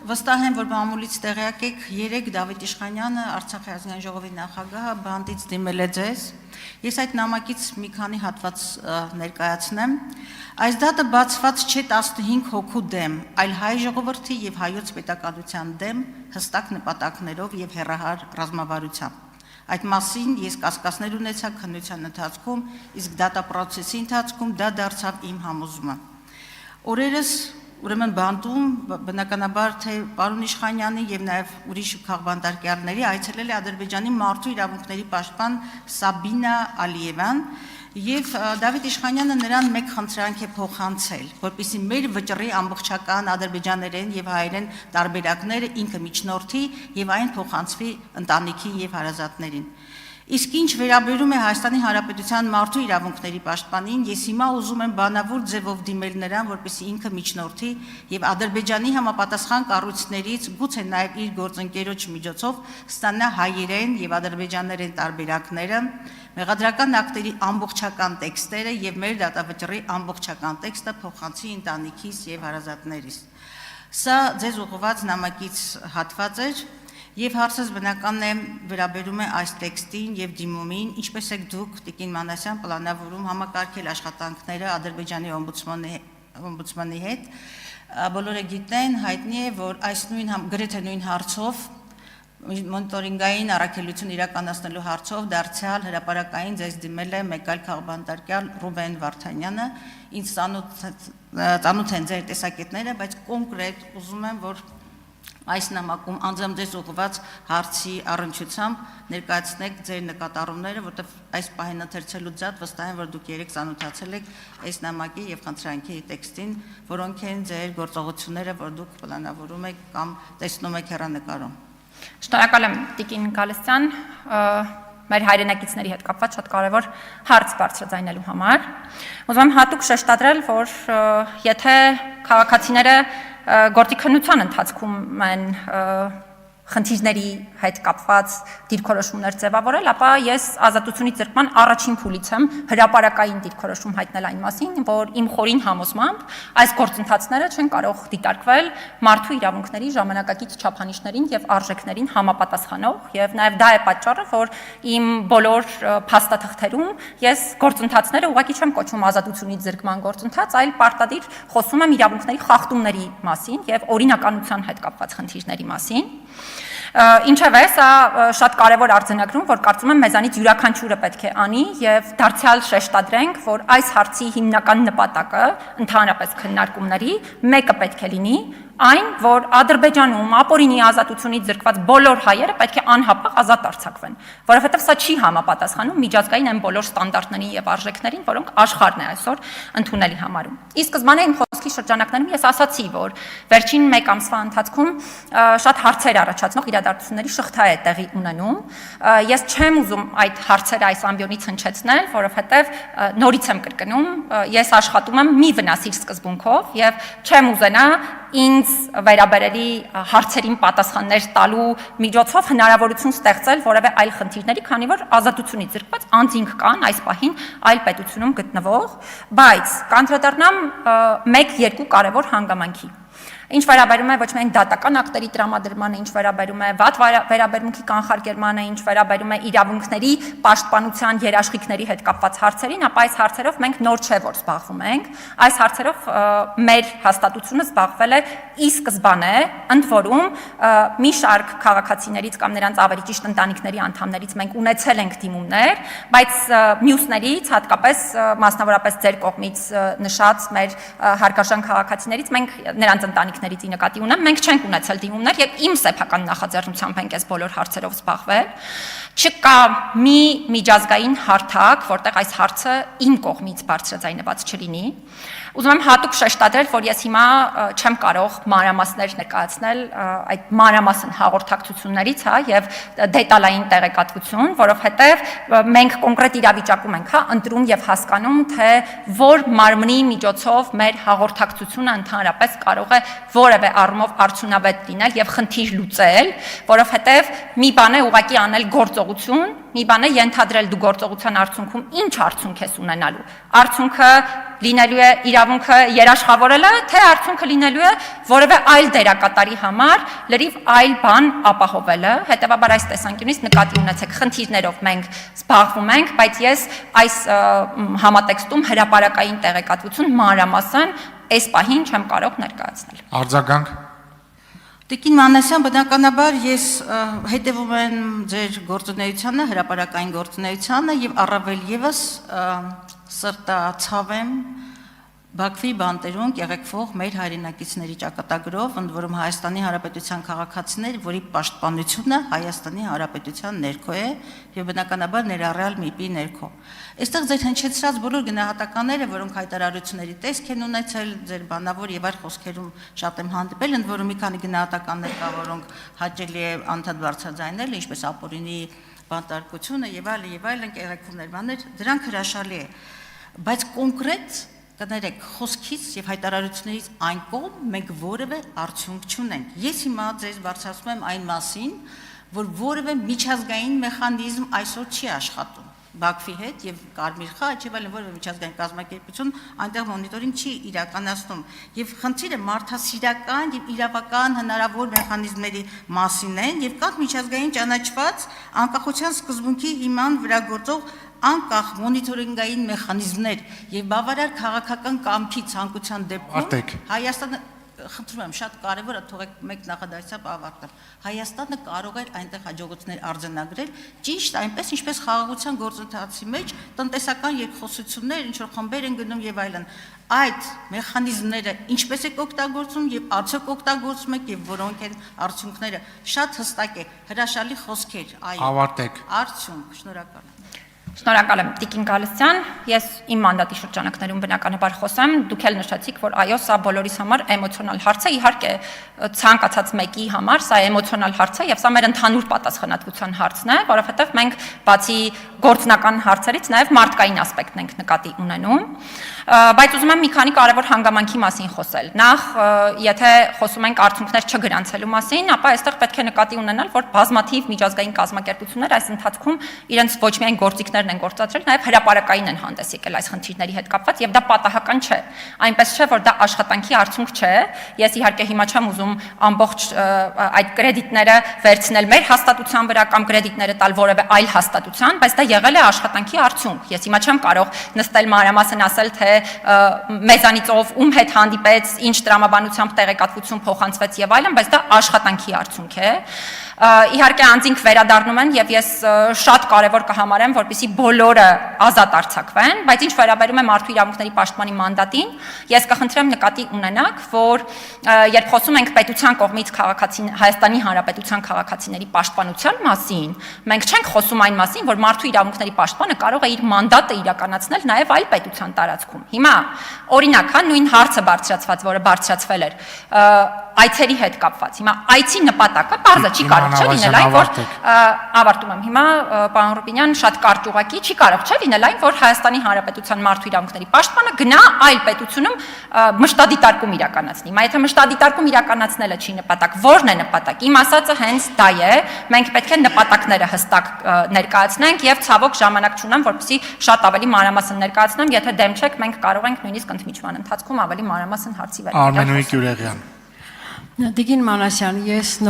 վստահ եմ, որ մամուլից տեղյակ եք, երեկ Դավիթ Իշխանյանը, Արցախի ազգային ժողովի նախագահը բանտից դիմել է ձեզ։ Ես այդ նամակից մի քանի հատված ներկայացնեմ։ Այս դատը բացված չէ 15 հոգու դեմ, այլ հայ ժողովրդի եւ հայոց պետականության դեմ հստակ նպատակներով եւ հեռահար ռազմավարությամբ։ Այդ մասին ես կասկածներ ունեցա քննության ընթացքում, իսկ դատապրոցեսի ընթացքում դա դարձավ իմ համոզումը։ Օրերս ուրեմն բանտում բնականաբար թե պարոն Իշխանյանի եւ նաեւ ուրիշ քաղբանտարկյալների այցելել է Ադրբեջանի մարդու իրավունքների պաշտպան Սաբինա Ալիևան եւ Դավիթ Իշխանյանը նրան մեկ խնդրանք է փոխանցել, որպեսզի մեր վճռի ամբողջական ադրբեջաներեն եւ հայերեն տարբերակները ինքը միջնորդի եւ այն փոխանցվի ընտանիքին եւ հարազատներին։ Իսկ ինչ վերաբերում է Հայաստանի Հանրապետության մարդու իրավունքների պաշտպանին, ես հիմա ուզում եմ բանավոր ձևով դիմել նրան, որպեսզի ինքը միջնորդի եւ Ադրբեջանի համապատասխան կառույցներից, գուցե նաեւ իր գործընկերոջ միջոցով ստանա հայերեն եւ ադրբեջաներեն տարբերակները, մեղադրական ակտերի ամբողջական տեքստերը եւ մեր դատավճռի ամբողջական տեքստը փոխանցի ընտանիքիս եւ հարազատներիս։ Սա ձեզ ուղղված նամակից հատված էր։ Եվ հարցս բնական է վերաբերում է այս տեքստին եւ դիմումին, ինչպես եք դուք Տիկին Մանասյան պլանավորում համակարգել աշխատանքները Ադրբեջանի օմբուդսմանի հետ։ Բոլորը գիտեն, հայտնի է, որ այս գրեթե նույն հարցով մոնիտորինգային առաքելություն իրականացնելու հարցով դարձյալ հրապարակային ձեզ դիմել է մեկ այլ քաղբանտարկյալ Ռուբեն Վարդանյանը, ինձ ծանոթ են ձեր տեսակետները, բայց կոնկրետ ուզում եմ, որ այս նամակում անձամբ ձեզ ուղղված հարցի առնչությամբ ներկայացնեք ձեր նկատառումները, որտեղ այս պահին ընթերցելու ձատ վստահ եմ, որ դուք երեք ծանոթացել եք այս նամակի եւ խնդրանքի տեքստին, որոնք են ձեր գործողությունները, որ դուք պլանավորում եք կամ տեսնում եք հեռանկարում։ Շնորհակալ եմ Տիկին Գալստյան, մեր հայրենակիցների հետ կապված շատ կարևոր հարց բարձրաձայնելու համար։ Ուզում եմ հատուկ շեշտադրել, որ եթե քաղաքացիները գործի քննության ընթացքում են խնդիրների հետ կապված դիրքորոշումներ ձևավորել, ապա ես ազատությունից զրկման առաջին փուլից եմ հրապարակային դիրքորոշում հայտնել այն մասին, որ իմ խորին համոզմամբ այս գործընթացները չեն կարող դիտարկվել մարդու իրավունքների ժամանակակից չափանիշներին եւ արժեքներին համապատասխանող եւ նաեւ դա է պատճառը, որ իմ բոլոր փաստաթղթերում ես գործընթացները ուղղակի չեմ կոչում ազատությունից զրկման գործընթաց, այլ պարտադիր խոսում եմ իրավունքների խախտումների մասին եւ օրինականության հետ կապված խնդիրների մասին։ Ինչևէ, սա շատ կարևոր արձանագրում, որ կարծում եմ մեզանից յուրաքանչյուրը պետք է անի եւ դարձյալ շեշտադրենք, որ այս հարցի հիմնական նպատակը ընդհանրապես քննարկումների մեկը պետք է լինի այն, որ Ադրբեջանում ապօրինի ազատությունից զրկված բոլոր հայերը պետք է անհապաղ ազատ արձակվեն, որովհետև սա չի համապատասխանում միջազգային այն բոլոր ստանդարտներին եւ արժեքներին, որոնք աշխարհն է այսօր ընդունելի համարում։ Ի սկզբանե իմ խոսքի շրջանակներում ես ասացի, որ վերջին 1 ամսվա ընթացքում շատ հարցեր առաջացնող իրադարձությունների շղթա է տեղի ունենում։ Ես չեմ ուզում այդ հարցերը այս ամբիոնից հնչեցնել, որովհետև նորից եմ կրկնում, ես աշխատում եմ մի վնասիր սկզբունքով եւ չեմ ուզենա ինձ վերաբերելի հարցերին պատասխաններ տալու միջոցով հնարավորություն ստեղծել որևէ այլ խնդիրների, քանի որ ազատությունից զրկված անձինք կան այս պահին այլ պետությունում գտնվող, բայց կանդրադառնամ 1-2 կարևոր հանգամանքի։ Ինչ վերաբերում է ոչ միայն դատական ակտերի տրամադրմանը, ինչ վերաբերում է վատ վերաբերմունքի կանխարգելմանը, ինչ վերաբերում է իրավունքների պաշտպանության երաշխիքների հետ կապված հարցերին, ապա այս հարցերով մենք նոր չէ որ զբաղվում ենք։ Այս հարցերով մեր հաստատությունը զբաղվել է ի սկզբանե, ընդ որում մի շարք քաղաքացիներից կամ նրանց ավելի ճիշտ ընտանիքների անդամներից մենք ունեցել ենք դիմումներ, բայց մյուսներից, հատկապես մասնավորապես ձեր կողմից նշած մեր հարգարժան քաղաքացիներից մենք նրանց ընտանիքներից ի նկատի ունեմ, մենք չենք ունեցել դիմումներ եւ իմ սեփական նախաձեռնությամբ ենք այս բոլոր հարցերով զբաղվել։ Չկա մի միջազգային հարթակ, որտեղ այս հարցը իմ կողմից բարձրաձայնված չլինի։ Ուզում եմ հատուկ շեշտադրել, որ ես հիմա չեմ կարող մանրամասներ ներկայացնել այդ մանրամասն հաղորդակցություններից, եւ դետալային տեղեկատվություն, որովհետեւ մենք կոնկրետ իրավիճակում ենք, ընտրում եւ հասկանում, թե որ մարմնի միջոցով մեր հաղորդակցությունը ընդհանրապես կարող է որևէ առումով արդյունավետ լինել եւ խնդիր լուծել, որովհետեւ մի բան է ուղղակի անել գործողություն, մի բան է ենթադրել դու գործողության արդյունքում ինչ արդյունք ես ունենալու։ Արդյունքը լինելու է իրավունքը երաշխավորելը, թե արդյունքը լինելու է որևէ այլ դերակատարի համար լրիվ այլ բան ապահովելը։ Հետևաբար այս տեսանկյունից նկատի ունեցեք, խնդիրներով մենք զբաղվում ենք, բայց ես այս համատեքստում հրապարակային տեղեկատվություն մանրամասն այս պահին չեմ կարող ներկայացնել։ Արձագանք։ Տիկին Մանասյան, բնականաբար ես հետևում եմ ձեր գործունեությանը, հրապարակային գործունեությանը եւ առավել եւս սրտացավ եմ Բաքվի բանտերում կեղեքվող մեր հայրենակիցների ճակատագրով, ընդ որում Հայաստանի Հանրապետության քաղաքացիներ, որի պաշտպանությունը Հայաստանի Հանրապետության ներքո է եւ բնականաբար ներառյալ ՄԻՊ-ի ներքո։ Այստեղ ձեր հնչեցրած բոլոր գնահատականները, որոնք հայտարարությունների տեսք են ունեցել, ձեր բանավոր եւ այլ խոսքերում շատ եմ հանդիպել, ընդ որում մի քանի գնահատականներ կա, որոնք հաճելի է անդադ բարձրաձայնել, ինչպես ապօրինի բանտարկությունը եւ այլն կեղեքումներ, բաներ, դրանք հրաշալի է, բայց կոնկրետ կներեք խոսքից եւ հայտարարություններից այն կողմ մենք որևէ արդյունք չունենք։ Ես հիմա ձեզ բարձրացնում եմ այն մասին, որ որևէ միջազգային մեխանիզմ այսօր չի աշխատում Բաքվի հետ եւ Կարմիր խաչ եւ այլն որևէ միջազգային կազմակերպություն այնտեղ մոնիտորինգ չի իրականացնում եւ խնդիրը մարդասիրական եւ իրավական հնարավոր մեխանիզմների մասին են եւ կան միջազգային ճանաչված անկախության սկզբունքի հիման վրա գործող անկախ մոնիտորինգային մեխանիզմներ եւ բավարար քաղաքական կամքի ցանկության դեպքում Հայաստանը խնդրում եմ շատ կարևոր է թողեք մեկ նախադասությամբ ավարտեմ Հայաստանը կարող է այնտեղ հաջողություններ արձանագրել ճիշտ այնպես ինչպես խաղաղության գործընթացի մեջ տնտեսական երկխոսություններ ինչ որ խմբեր են գնում եւ այլն այդ մեխանիզմները ինչպես է օգտագործում եւ արդյոք օգտագործում եք եւ որոնք են արդյունքները շատ հստակ է հրաշալի խոսքեր այո Ավարտեք արդյունք շնորհակալ եմ Շնորհակալ եմ Տիկին Գալստյան, ես իմ մանդատի շրջանակներում բնականաբար խոսեմ, դուք էլ նշեցիք, որ այո, սա բոլորիս համար էմոցիոնալ հարց է, իհարկե ցանկացած մեկի համար սա էմոցիոնալ հարց է եւ սա մեր ընդհանուր պատասխանատվության հարցն է, որովհետեւ մենք բացի գործնական հարցերից նաեւ մարդկային ասպեկտն ենք նկատի ունենում, բայց ուզում եմ մի քանի կարևոր հանգամանքի մասին խոսել։ Նախ, եթե խոսում ենք արդյունքներ չգրանցելու մասին, ապա այստեղ պետք է նկատի ունենալ, որ բազմաթիվ միջազգային կազմակերպություններ այս ընթացքում իրենց ոչ միայն գործիքներ են գործադրել, նաև հրապարակային են հանդես եկել այս խնդիրների հետ կապված եւ դա պատահական չէ։ Այնպես չէ, որ դա աշխատանքի արդյունք չէ։ Ես իհարկե հիմա չեմ ուզում ամբողջ այդ կրեդիտները վերցնել մեր հաստատության վրա կամ կրեդիտները տալ որևէ այլ հաստատության, բայց դա եղել է աշխատանքի արդյունք։ Ես հիմա չեմ կարող նստել մանրամասն ասել, թե մեզանից ով ում հետ հանդիպեց, ինչ տրամաբանությամբ տեղեկատվություն փոխանցվեց եւ այլն, բայց դա աշխատանքի արդյունք է։ Իհարկե անձինք վերադառնում են եւ ես շատ կարեւոր կհամարեմ, որպեսզի բոլորը ազատ արձակվեն, բայց ինչ վերաբերում է մարդու իրավունքների պաշտպանի մանդատին, ես կխնդրեմ նկատի ունենաք, որ երբ խոսում ենք պետության կողմից Հայաստանի Հանրապետության քաղաքացիների պաշտպանության մասին, մենք չենք խոսում այն մասին, որ մարդու իրավունքների պաշտպանը կարող է իր մանդատը իրականացնել նաեւ այլ պետության տարածքում։ Հիմա օրինակ, հա նույն հարցը բարձրացված, որը բարձրացվել էր այցերի հետ կապված։ Հիմա այցի նպատակը բարձր չի կարող չէ լինել այն, որ ավարտում եմ հիմա պարոն Ռուբինյան շատ կարճ ուղղակի չի կարող չէ լինել այն, որ Հայաստանի Հանրապետության մարդու իրավունքների պաշտպանը գնա այլ պետությունում մշտադիտարկում իրականացնի։ Հիմա եթե մշտադիտարկում իրականացնելը չի նպատակ, ո՞րն է նպատակ։ Իմ ասածը հենց դա է, մենք պետք է նպատակները հստակ ներկայացնենք եւ ցավոք ժամանակ չունեմ, որպեսզի շատ ավելի մանրամասն ներկայացնեմ, եթե դեմ չեք, մենք կարող ենք նույնիսկ ընդմիջման ընթացքում ավելի մանրամասն հարցի վերաբերյալ Արմենուհի Գյուլերյան Տիկին Մանասյան, ես նոր